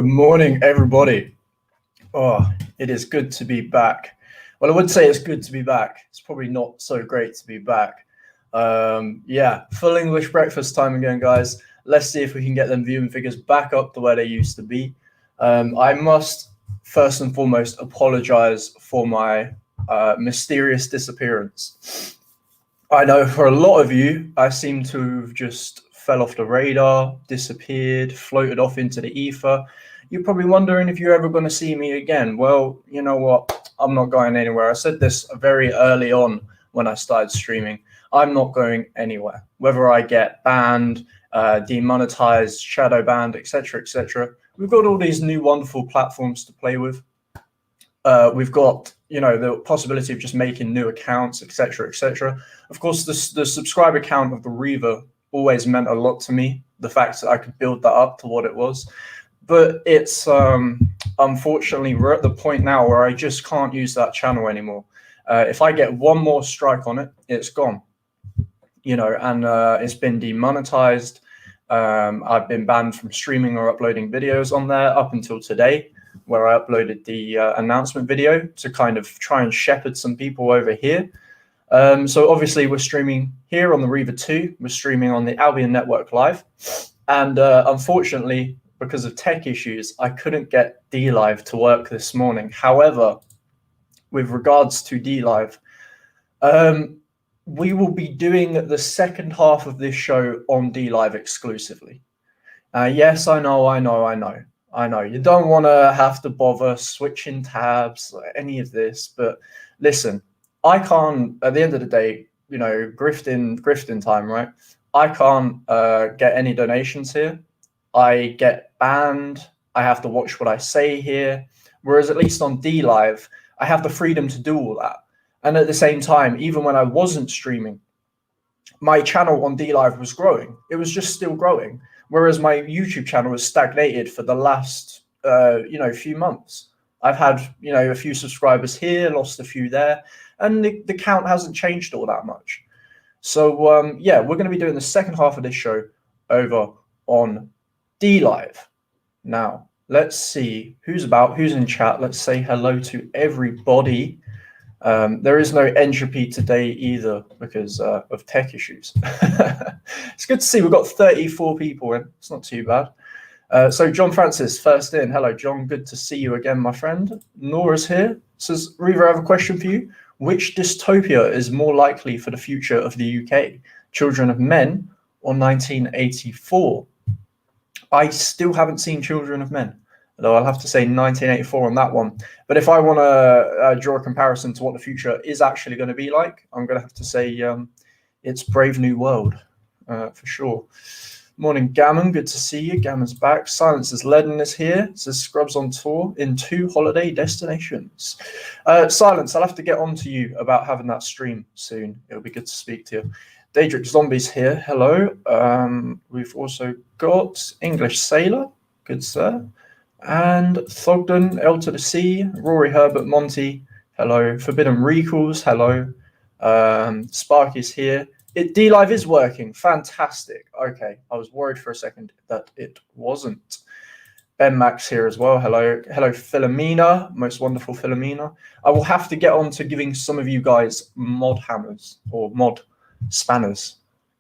Good morning, everybody. Oh, it is good to be back. Well, I would say it's good to be back. It's probably not so great to be back. Yeah, full English breakfast time again, guys. Let's see if we can get them viewing figures back up to where they used to be. I must first and foremost apologize for my mysterious disappearance. I know for a lot of you, I seem to have just fell off the radar, disappeared, floated off into the ether. You're probably wondering if you're ever going to see me again. Well, you know what? I'm not going anywhere. I said this very early on when I started streaming. I'm not going anywhere. Whether I get banned, demonetized, shadow banned, etc., etc. We've got all these new wonderful platforms to play with. We've got, the possibility of just making new accounts, etc., etc. Of course, the subscriber count of the Reaver always meant a lot to me. The fact that I could build that up to what it was, but it's unfortunately we're at the point now where I just can't use that channel anymore. If I get one more strike on it, it's gone. And it's been demonetized. I've been banned from streaming or uploading videos on there up until today, where I uploaded the announcement video to kind of try and shepherd some people over here. So obviously we're streaming here on the Reaver 2, we're streaming on the Albion Network live. And unfortunately, because of tech issues, I couldn't get Dlive to work this morning. However, with regards to Dlive, we will be doing the second half of this show on Dlive exclusively. Yes, I know. You don't want to have to bother switching tabs, any of this, but listen, I can't, at the end of the day, grifting time, right? I can't get any donations here. I get banned. I have to watch what I say here. Whereas at least on Dlive, I have the freedom to do all that. And at the same time, even when I wasn't streaming, my channel on Dlive was growing. It was just still growing. Whereas my YouTube channel has stagnated for the last, few months. I've had, a few subscribers here, lost a few there, and the count hasn't changed all that much. So, yeah, we're going to be doing the second half of this show over on Dlive. Now, let's see who's in chat. Let's say hello to everybody. There is no entropy today either because of tech issues. It's good to see we've got 34 people in. It's not too bad. So John Francis, first in. Hello, John. Good to see you again, my friend. Nora's here. Says, Reaver, I have a question for you. Which dystopia is more likely for the future of the UK? Children of Men or 1984? I still haven't seen Children of Men, though I'll have to say 1984 on that one. But if I want to draw a comparison to what the future is actually going to be like, I'm going to have to say it's Brave New World, for sure. Morning, Gammon. Good to see you. Gammon's back. Silence is Leaden is here. It says Scrubs on tour in 2 holiday destinations. Silence, I'll have to get on to you about having that stream soon. It'll be good to speak to you. Daedric Zombies here. Hello. We've also got English Sailor. Good, sir. And Thogden, L to the C, Rory Herbert Monty. Hello. Forbidden Recalls. Hello. Sparky's here. Dlive is working. Fantastic. Okay. I was worried for a second that it wasn't. Ben Max here as well. Hello. Hello, Philomena. Most wonderful Philomena. I will have to get on to giving some of you guys mod hammers or mod spanners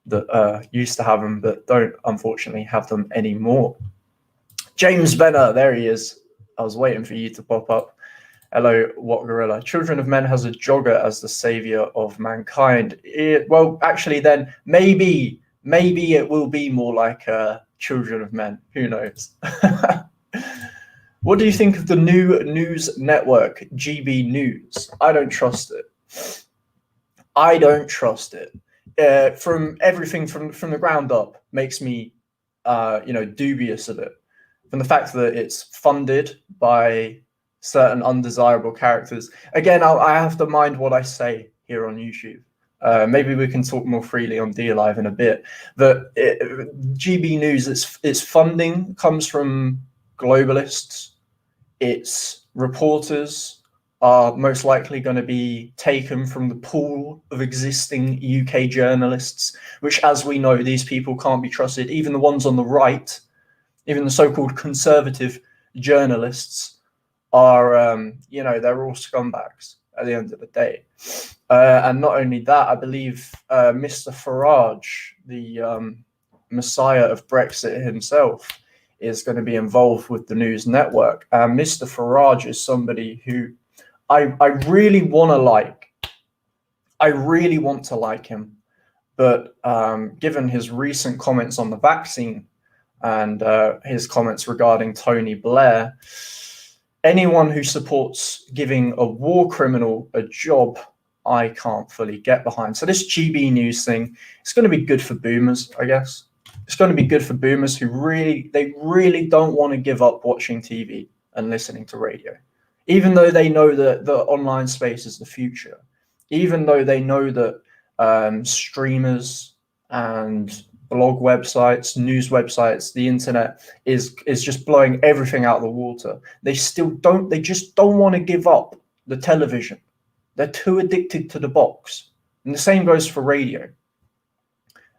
that used to have them but don't unfortunately have them anymore. James Benner. There he is. I was waiting for you to pop up. Hello, What Gorilla. Children of Men has a jogger as the savior of mankind. Well, actually, then maybe it will be more like Children of Men. Who knows? What do you think of the new news network, GB News? I don't trust it. I don't trust it. From everything from the ground up makes me, dubious of it. From the fact that it's funded by certain undesirable characters. Again, I have to mind what I say here on YouTube. Maybe we can talk more freely on Dlive in a bit. But GB News, its funding comes from globalists. Its reporters are most likely going to be taken from the pool of existing UK journalists, which, as we know, these people can't be trusted. Even the ones on the right, even the so-called conservative journalists are, they're all scumbags at the end of the day. And not only that, I believe Mr. Farage, the messiah of Brexit himself, is going to be involved with the news network. And Mr. Farage is somebody who I really want to like. I really want to like him. But given his recent comments on the vaccine and his comments regarding Tony Blair, anyone who supports giving a war criminal a job, I can't fully get behind. So this GB News thing, it's going to be good for boomers, I guess. It's going to be good for boomers who really don't want to give up watching TV and listening to radio, even though they know that the online space is the future, even though they know that streamers and blog websites, news websites, the internet is just blowing everything out of the water. They just don't want to give up the television. They're too addicted to the box. And the same goes for radio.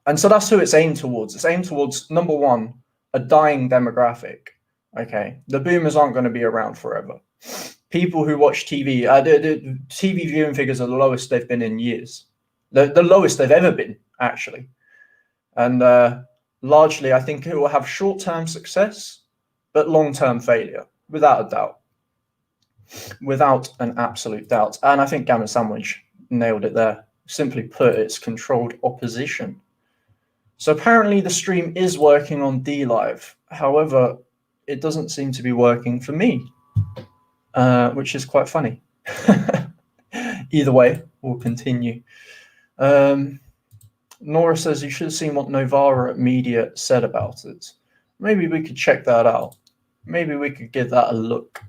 And so that's who it's aimed towards. It's aimed towards, number one, a dying demographic. Okay, the boomers aren't going to be around forever. People who watch TV, the TV viewing figures are the lowest they've been in years. The lowest they've ever been, actually. And largely, I think it will have short-term success, but long-term failure, without a doubt. Without an absolute doubt. And I think Gammon Sandwich nailed it there. Simply put, it's controlled opposition. So apparently the stream is working on Dlive. However, it doesn't seem to be working for me, which is quite funny. Either way, we'll continue. Nora says you should have seen what Novara Media said about it. Maybe we could check that out. Maybe we could give that a look.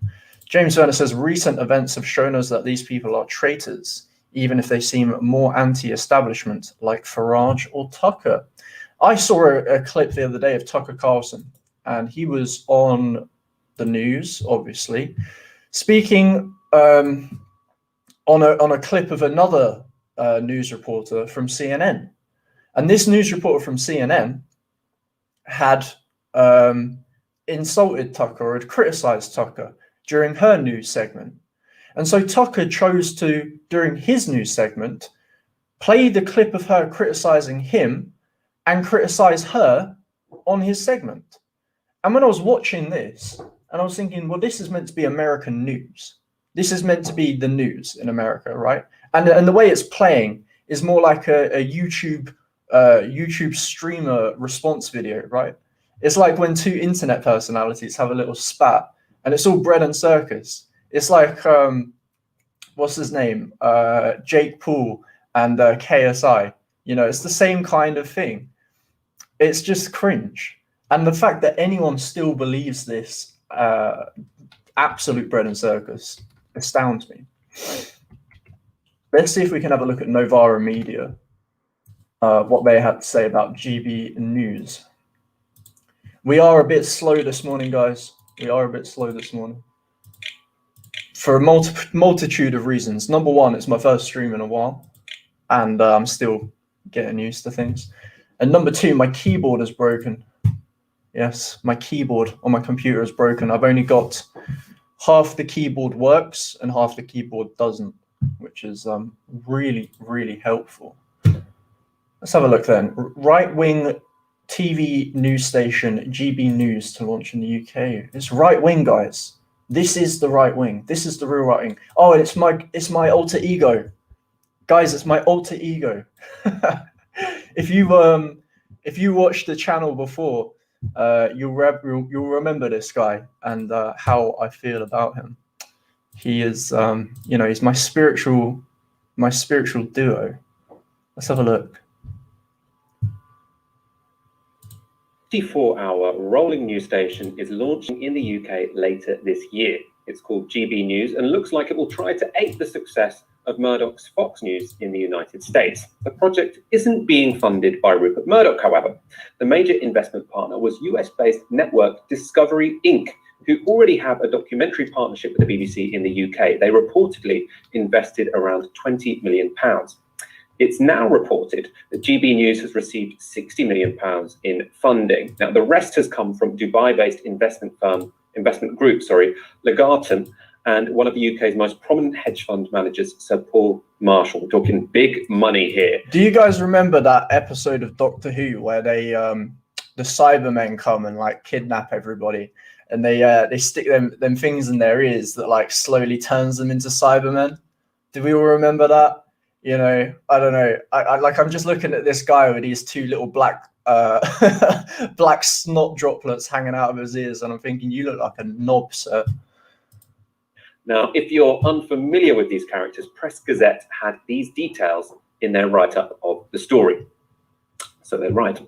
James Werner says recent events have shown us that these people are traitors, even if they seem more anti-establishment, like Farage or Tucker. I saw a clip the other day of Tucker Carlson, and he was on the news, obviously, speaking on a clip of another news reporter from CNN. And this news reporter from CNN had insulted Tucker or had criticized Tucker during her news segment. And so Tucker chose to, during his news segment, play the clip of her criticizing him and criticize her on his segment. And when I was watching this, and I was thinking, well, this is meant to be American news. This is meant to be the news in America, right? And the way it's playing is more like a YouTube streamer response video, right? It's like when two internet personalities have a little spat, and it's all bread and circus. It's like what's his name? Jake Paul and KSI. You know, it's the same kind of thing. It's just cringe. And the fact that anyone still believes this absolute bread and circus astounds me. Let's see if we can have a look at Novara Media, what they had to say about GB News. We are a bit slow this morning, guys. We are a bit slow this morning. For a multitude of reasons. Number one, it's my first stream in a while, and I'm still getting used to things. And number two, my keyboard is broken. Yes, my keyboard on my computer is broken. I've only got half the keyboard works and half the keyboard doesn't, which is really, really helpful. Let's have a look then. Right-wing TV news station GB News to launch in the UK. It's right-wing, guys. This is the right wing. This is the real right wing. Oh, it's my alter ego, guys. It's my alter ego. If you watched the channel before, you'll remember this guy and how I feel about him. He is, he's my spiritual duo. Let's have a look. 24-hour rolling news station is launching in the UK later this year. It's called GB News and looks like it will try to ape the success of Murdoch's Fox News in the United States. The project isn't being funded by Rupert Murdoch, however. The major investment partner was US-based network Discovery Inc., who already have a documentary partnership with the BBC in the UK. They reportedly invested around £20 million. It's now reported that GB News has received £60 million in funding. Now, the rest has come from Dubai-based investment firm investment group, Legatum, and one of the UK's most prominent hedge fund managers, Sir Paul Marshall. We're talking big money here. Do you guys remember that episode of Doctor Who where they the Cybermen come and like kidnap everybody, and they stick them things in their ears that like slowly turns them into Cybermen? Do we all remember that? You know, I don't know. I'm just looking at this guy with these two little black black snot droplets hanging out of his ears, and I'm thinking, you look like a knob, sir. Now, if you're unfamiliar with these characters, Press Gazette had these details in their write-up of the story. So they're right.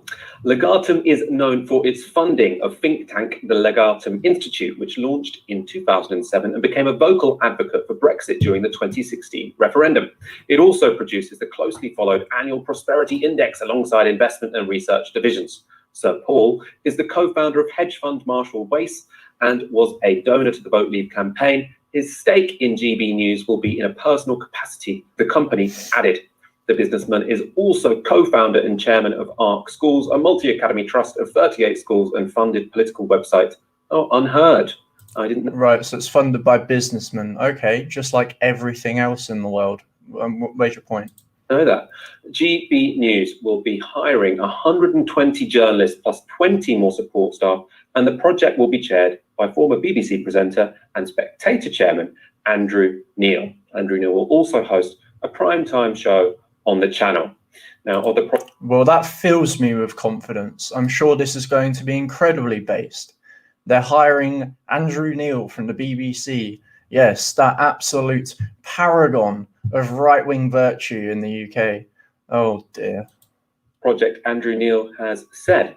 Legatum is known for its funding of think tank, the Legatum Institute, which launched in 2007 and became a vocal advocate for Brexit during the 2016 referendum. It also produces the closely followed annual Prosperity Index alongside investment and research divisions. Sir Paul is the co-founder of hedge fund Marshall Wace and was a donor to the Vote Leave campaign. His stake in GB News will be in a personal capacity, the company added. The businessman is also co-founder and chairman of ARC Schools, a multi-academy trust of 38 schools and funded political website. Oh, unheard. I didn't know. Right, so it's funded by businessmen. Okay, just like everything else in the world. Where's your point? Know that. GB News will be hiring 120 journalists plus 20 more support staff, and the project will be chaired by former BBC presenter and Spectator chairman Andrew Neil. Andrew Neil will also host a primetime show on the channel. Now, well, that fills me with confidence. I'm sure this is going to be incredibly based. They're hiring Andrew Neil from the BBC. Yes, that absolute paragon of right-wing virtue in the UK. Oh dear. Project Andrew Neil has said,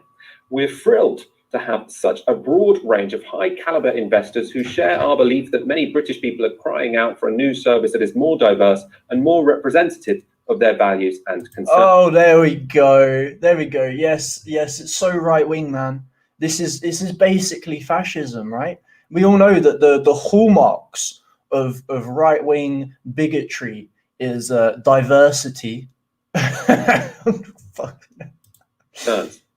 "We're thrilled to have such a broad range of high-caliber investors who share our belief that many British people are crying out for a news service that is more diverse and more representative of their values and concerns." Oh, there we go. There we go. Yes, it's so right-wing, man. This is basically fascism, right? We all know that the hallmarks of right-wing bigotry is diversity. Fuck.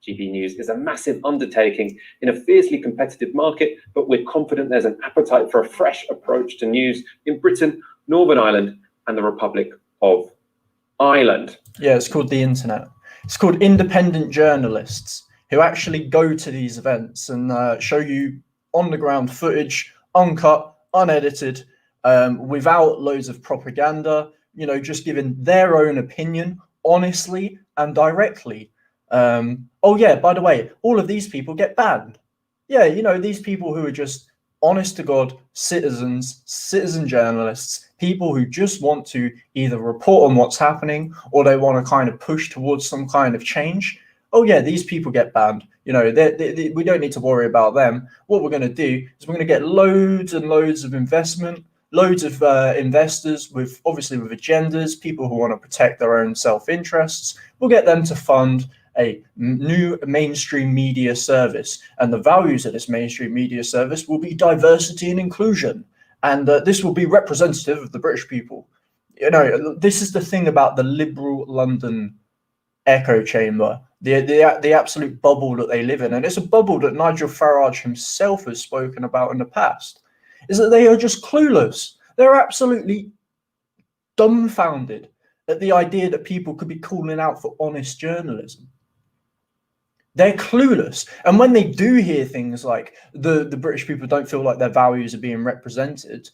GB News is a massive undertaking in a fiercely competitive market, but we're confident there's an appetite for a fresh approach to news in Britain, Northern Ireland, and the Republic of Ireland. Yeah, it's called the internet. It's called independent journalists who actually go to these events and show you on-the-ground footage, uncut, unedited, without loads of propaganda, you know, just giving their own opinion honestly and directly. Oh yeah, by the way, all of these people get banned. Yeah, you know, these people who are just honest to God citizen journalists, people who just want to either report on what's happening or they want to kind of push towards some kind of change. Oh yeah, these people get banned. You know, we don't need to worry about them. What we're going to do is we're going to get loads and loads of investment, loads of investors with agendas, people who want to protect their own self-interests. We'll get them to fund a new mainstream media service, and the values of this mainstream media service will be diversity and inclusion, and this will be representative of the British people. You know, this is the thing about the liberal London echo chamber, the absolute bubble that they live in, and it's a bubble that Nigel Farage himself has spoken about in the past, is that they are just clueless. They're absolutely dumbfounded at the idea that people could be calling out for honest journalism. They're clueless. And when they do hear things like the British people don't feel like their values are being represented,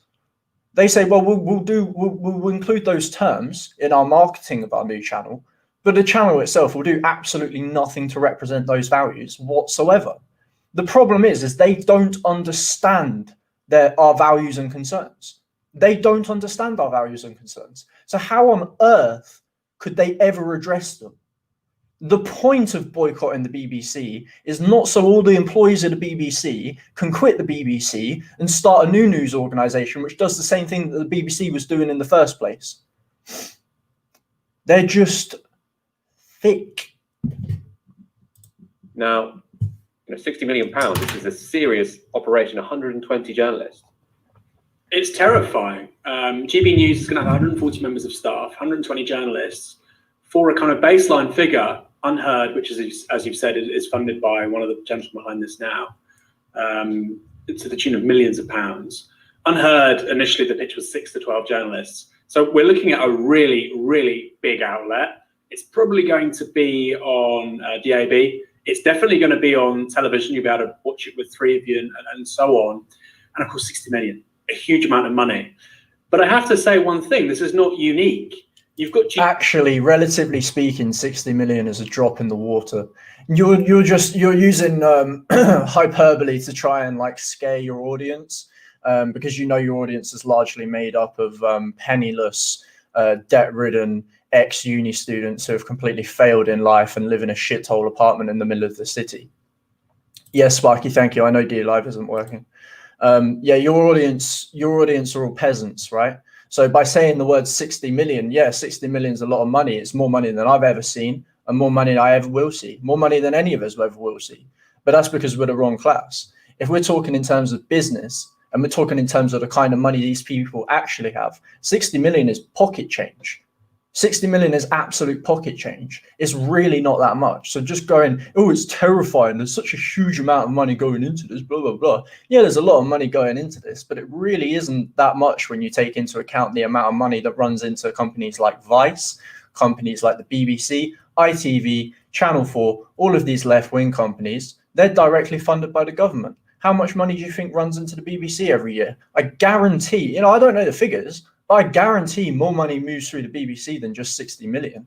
they say, well, we'll include those terms in our marketing of our new channel, but the channel itself will do absolutely nothing to represent those values whatsoever. The problem is they don't understand our values and concerns. They don't understand our values and concerns. So how on earth could they ever address them? The point of boycotting the BBC is not so all the employees of the BBC can quit the BBC and start a new news organisation which does the same thing that the BBC was doing in the first place. They're just thick. Now, £60 million, which is a serious operation, 120 journalists. It's terrifying. GB News is going to have 140 members of staff, 120 journalists, for a kind of baseline figure, unheard, which is, as you've said, is funded by one of the gentlemen behind this now. to the tune of millions of pounds. Unheard, initially the pitch was 6 to 12 journalists. So we're looking at a really, really big outlet. It's probably going to be on DAB. It's definitely going to be on television. You'll be able to watch it with 3 of you and so on. And of course, 60 million, a huge amount of money. But I have to say one thing, this is not unique. You've got actually, relatively speaking, 60 million is a drop in the water. You're using hyperbole to try and like scare your audience, because you know your audience is largely made up of penniless, debt-ridden ex-uni students who have completely failed in life and live in a shithole apartment in the middle of the city. Yes, Sparky, thank you. I know Dlive isn't working. Yeah, your audience are all peasants, right? So by saying the word 60 million, yeah, 60 million is a lot of money. It's more money than I've ever seen, and more money than I ever will see. More money than any of us ever will see. But that's because we're the wrong class. If we're talking in terms of business, and we're talking in terms of the kind of money these people actually have, 60 million is pocket change. 60 million is absolute pocket change. It's really not that much. So just going, oh, it's terrifying. There's such a huge amount of money going into this, blah, blah, blah. Yeah, there's a lot of money going into this, but it really isn't that much when you take into account the amount of money that runs into companies like Vice, companies like the BBC, ITV, Channel 4, all of these left-wing companies. They're directly funded by the government. How much money do you think runs into the BBC every year? I guarantee, I don't know the figures, but I guarantee more money moves through the BBC than just 60 million.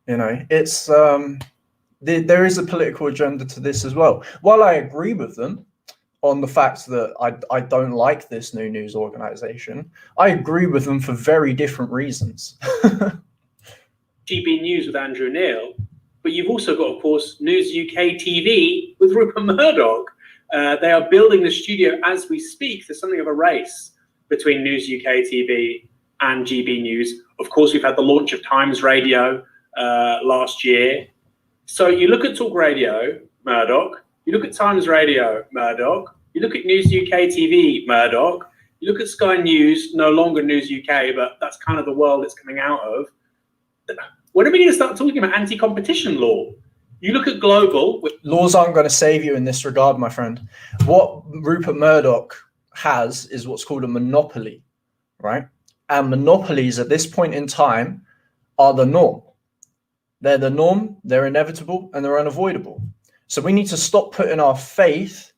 It's there is a political agenda to this as well. While I agree with them on the fact that I don't like this new news organization, I agree with them for very different reasons. GB News with Andrew Neil, but you've also got, of course, News UK TV with Rupert Murdoch. They are building the studio as we speak. There's something of a race between News UK TV and GB News. Of course, we've had the launch of Times Radio last year. So you look at Talk Radio, Murdoch. You look at Times Radio, Murdoch. You look at News UK TV, Murdoch. You look at Sky News, no longer News UK, but that's kind of the world it's coming out of. When are we going to start talking about anti-competition law? You look at global. Laws aren't going to save you in this regard, my friend. What Rupert Murdoch has is what's called a monopoly, right? And monopolies at this point in time are the norm. They're the norm, they're inevitable, and they're unavoidable. So we need to stop putting our faith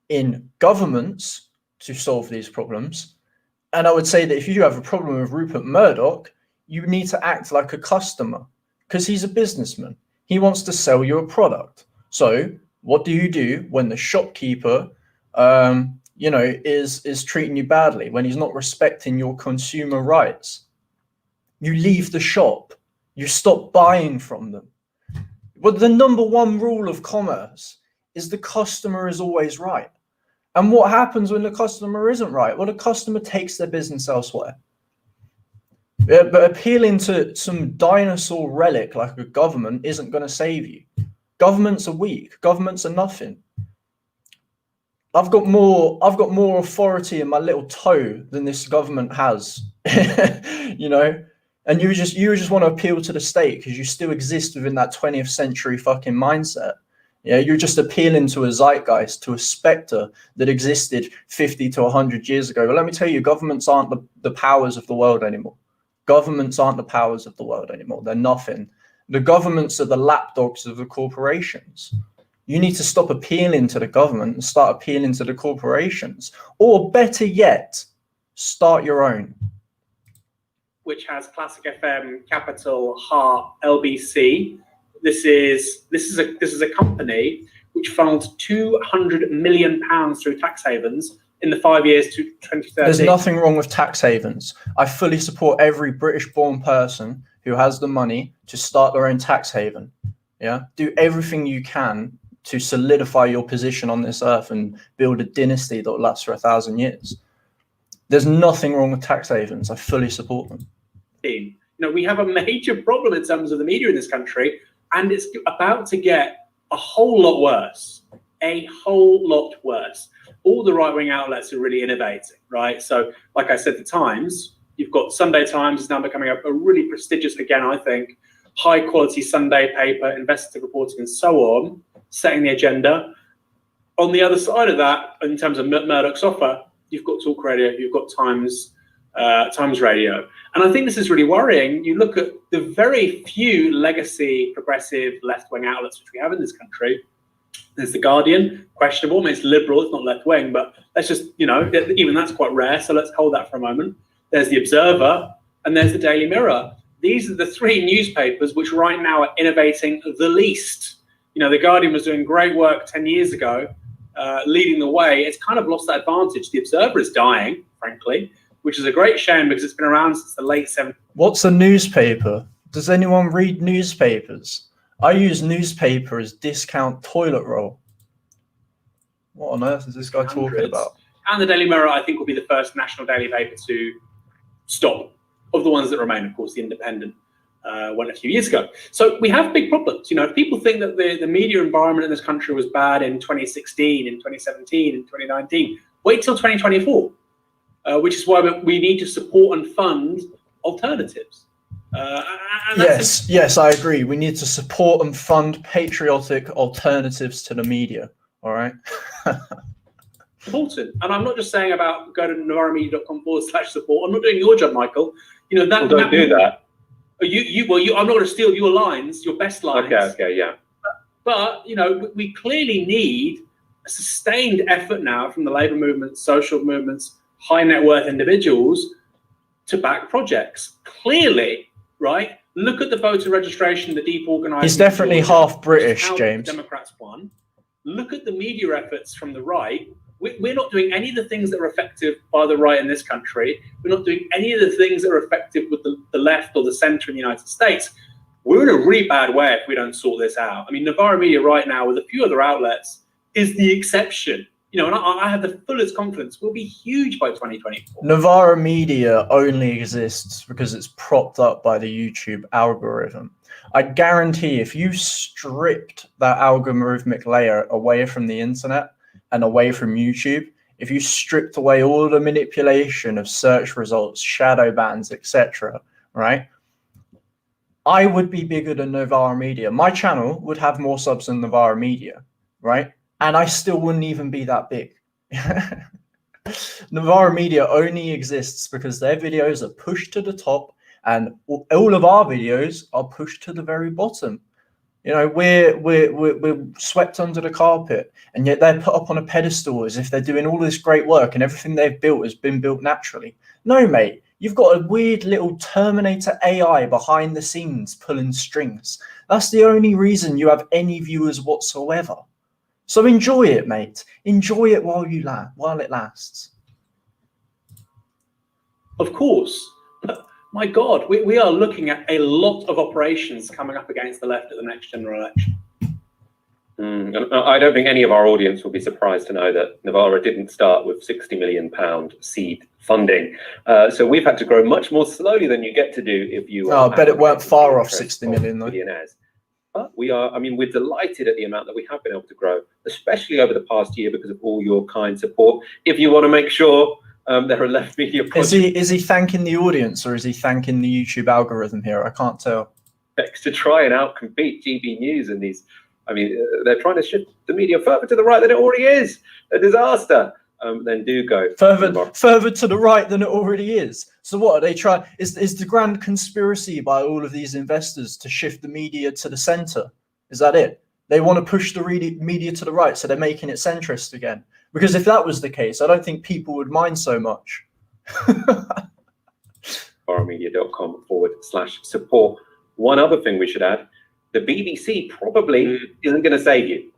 in governments to solve these problems. And I would say that if you have a problem with Rupert Murdoch, you need to act like a customer, because he's a businessman. He wants to sell you a product. So what do you do when the shopkeeper is treating you badly, when he's not respecting your consumer rights? You leave the shop. You stop buying from them. But the number one rule of commerce is the customer is always right. And what happens when the customer isn't right? Well, the customer takes their business elsewhere. Yeah, but appealing to some dinosaur relic like a government isn't going to save you. Governments are weak. Governments are nothing. I've got more authority in my little toe than this government has. And you just want to appeal to the state because you still exist within that 20th century fucking mindset. Yeah, you're just appealing to a zeitgeist, to a specter that existed 50 to 100 years ago. But let me tell you, governments aren't the powers of the world anymore. Governments aren't the powers of the world anymore. They're nothing. The governments are the lapdogs of the corporations. You need to stop appealing to the government and start appealing to the corporations. Or better yet, start your own. Which has Classic FM, Capital, Heart, LBC. This is a company which funneled £200 million through tax havens in the 5 years to 2030. There's nothing wrong with tax havens. I fully support every British-born person who has the money to start their own tax haven. Yeah, do everything you can to solidify your position on this earth and build a dynasty that will last for 1,000 years. There's nothing wrong with tax havens. I fully support them. We have a major problem in terms of the media in this country, and it's about to get a whole lot worse. A whole lot worse. All the right-wing outlets are really innovating, right? So, like I said, the Times, you've got Sunday Times is now becoming a really prestigious, again, I think, high-quality Sunday paper, investigative reporting, and so on, setting the agenda. on the other side of that, in terms of Murdoch's offer, you've got Talk Radio, you've got Times Radio. And I think this is really worrying. You look at the very few legacy, progressive, left-wing outlets which we have in this country. There's The Guardian, questionable. I mean, it's liberal, it's not left-wing, but let's just, even that's quite rare, so let's hold that for a moment. There's The Observer, and there's the Daily Mirror. These are the three newspapers which right now are innovating the least. The Guardian was doing great work 10 years ago, leading the way. It's kind of lost that advantage. The Observer is dying, frankly, which is a great shame because it's been around since the late 70s. What's a newspaper? Does anyone read newspapers? I use newspaper as discount toilet roll. What on earth is this guy talking about? And the Daily Mirror, I think, will be the first national daily paper to stop. Of the ones that remain, of course, the Independent went a few years ago. So we have big problems. If people think that the media environment in this country was bad in 2016, in 2017, in 2019, wait till 2024, which is why we need to support and fund alternatives. Yes, I agree. We need to support and fund patriotic alternatives to the media. All right. Important. And I'm not just saying about go to novaramedia.com/support. I'm not doing your job, Michael. Don't do that. I'm not going to steal your lines, your best lines. Okay, yeah. But we clearly need a sustained effort now from the labour movements, social movements, high net worth individuals to back projects. Clearly, right? Look at the voter registration, the deep organised. He's definitely half British, James. The Democrats won. Look at the media efforts from the right. We're not doing any of the things that are effective by the right in this country. We're not doing any of the things that are effective with the left or the centre in the United States. We're in a really bad way if we don't sort this out. I mean, Novara Media right now, with a few other outlets, is the exception. And I have the fullest confidence we'll be huge by 2024. Novara Media only exists because it's propped up by the YouTube algorithm. I guarantee if you stripped that algorithmic layer away from the internet and away from YouTube, if you stripped away all the manipulation of search results, shadow bans, etc., right? I would be bigger than Novara Media. My channel would have more subs than Novara Media, right? And I still wouldn't even be that big. Novara Media only exists because their videos are pushed to the top and all of our videos are pushed to the very bottom. We're swept under the carpet, and yet they're put up on a pedestal as if they're doing all this great work and everything they've built has been built naturally. No, mate, you've got a weird little Terminator AI behind the scenes pulling strings. That's the only reason you have any viewers whatsoever. So enjoy it, mate. Enjoy it while it lasts. Of course. But my God, we are looking at a lot of operations coming up against the left at the next general election. I don't think any of our audience will be surprised to know that Novara didn't start with £60 million seed funding. So we've had to grow much more slowly than you get to do if you I bet it weren't far off 60 million, though. Millionaires. But we're delighted at the amount that we have been able to grow, especially over the past year because of all your kind support. If you want to make sure there are left media projects. Is he thanking the audience or is he thanking the YouTube algorithm here? I can't tell. To try and outcompete GB News and these, they're trying to shift the media further to the right than it already is. A disaster. Then do go further to the right than it already is. So what are they trying? Is the grand conspiracy by all of these investors to shift the media to the center? Is that it? They want to push the media to the right, so they're making it centrist again. Because if that was the case, I don't think people would mind so much. novaramedia.com/support. One other thing we should add: the BBC probably isn't going to save you.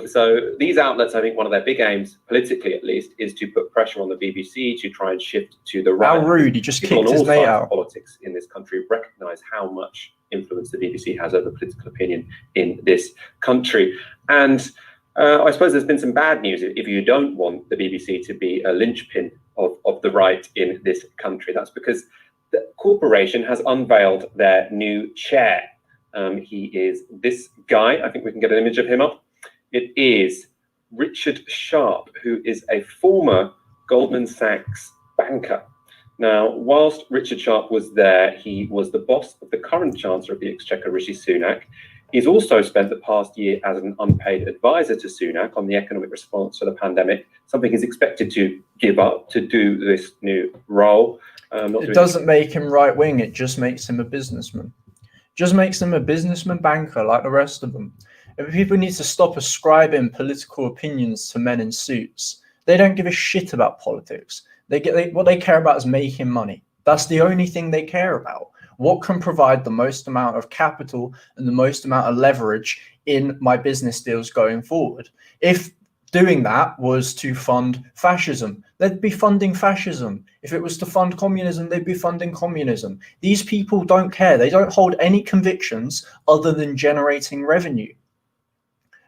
So these outlets, I think one of their big aims, politically at least, is to put pressure on the BBC to try and shift to the right. How rude, he just kicked his mate out. Politics in this country recognise how much influence the BBC has over political opinion in this country. And I suppose there's been some bad news if you don't want the BBC to be a linchpin of the right in this country. That's because the corporation has unveiled their new chair. He is this guy. I think we can get an image of him up. It is Richard Sharp, who is a former Goldman Sachs banker. Now, whilst Richard Sharp was there, he was the boss of the current Chancellor of the Exchequer, Rishi Sunak. He's also spent the past year as an unpaid advisor to Sunak on the economic response to the pandemic, something he's expected to give up to do this new role. It doesn't make him right wing, it just makes him a businessman. Just makes him a businessman banker like the rest of them. If people need to stop ascribing political opinions to men in suits. They don't give a shit about politics. What they care about is making money. That's the only thing they care about. What can provide the most amount of capital and the most amount of leverage in my business deals going forward? If doing that was to fund fascism, they'd be funding fascism. If it was to fund communism, they'd be funding communism. These people don't care. They don't hold any convictions other than generating revenue.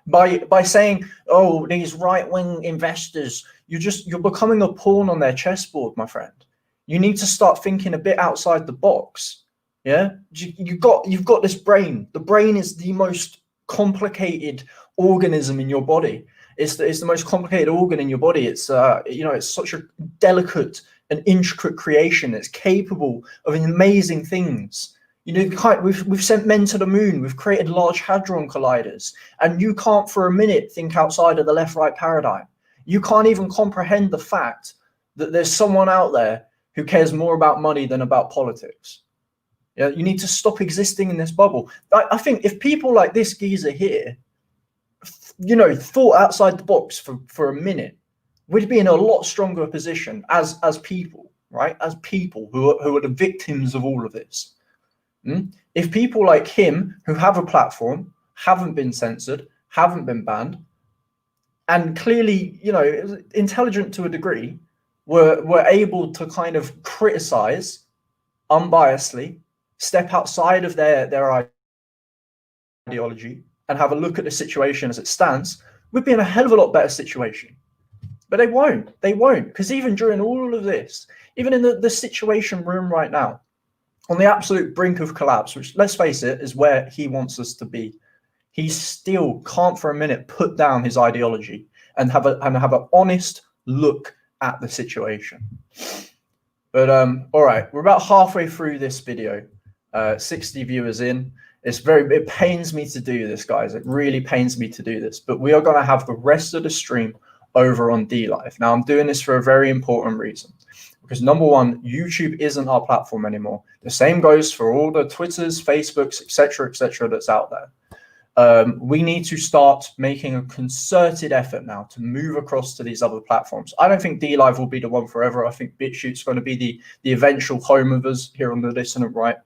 By saying, oh, these right-wing investors, you're becoming a pawn on their chessboard, my friend. You need to start thinking a bit outside the box. Yeah, you've got this brain. The brain is the most complicated organism in your body. It's the most complicated organ in your body. It's it's such a delicate and intricate creation. It's capable of amazing things. We've sent men to the moon. We've created large hadron colliders, and you can't for a minute think outside of the left-right paradigm. You can't even comprehend the fact that there's someone out there who cares more about money than about politics. Yeah, you need to stop existing in this bubble. I think if people like this geezer here, thought outside the box for a minute, we'd be in a lot stronger position as people, right? As people who are the victims of all of this. If people like him, who have a platform, haven't been censored, haven't been banned, and clearly, intelligent to a degree, were able to kind of criticize unbiasedly, step outside of their ideology and have a look at the situation as it stands, we'd be in a hell of a lot better situation. But they won't, because even during all of this, even in the situation we're in right now, on the absolute brink of collapse, which, let's face it, is where he wants us to be, he still can't for a minute put down his ideology and have an honest look at the situation. But all right, we're about halfway through this video, 60 viewers in. It pains me to do this, guys. It really pains me to do this, but we are going to have the rest of the stream over on Dlive. Now, I'm doing this for a very important reason, because number one, YouTube isn't our platform anymore. The same goes for all the Twitters, Facebooks, etc., that's out there. We need to start making a concerted effort now to move across to these other platforms. I don't think Dlive will be the one forever. I think Bitchute's going to be the eventual home of us here on the Dissonant Right.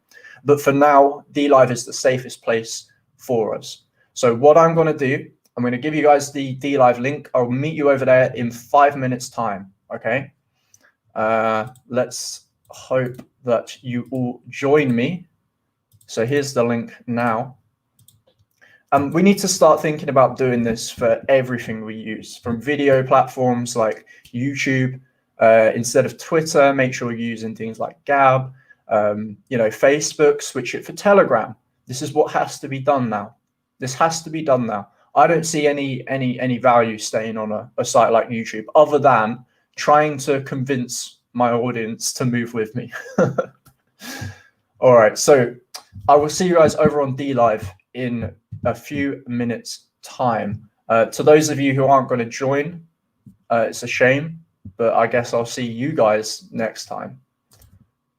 But for now, Dlive is the safest place for us. So what I'm going to do, I'm going to give you guys the Dlive link. I'll meet you over there in 5 minutes time. Okay. Let's hope that you all join me. So here's the link now. We need to start thinking about doing this for everything we use, from video platforms like YouTube, instead of Twitter, make sure you're using things like Gab, Facebook, switch it for Telegram. This is what has to be done now. This has to be done now. I don't see any value staying on a site like YouTube other than trying to convince my audience to move with me. All right, so I will see you guys over on Dlive in a few minutes time. To those of you who aren't going to join, it's a shame, but I guess I'll see you guys next time.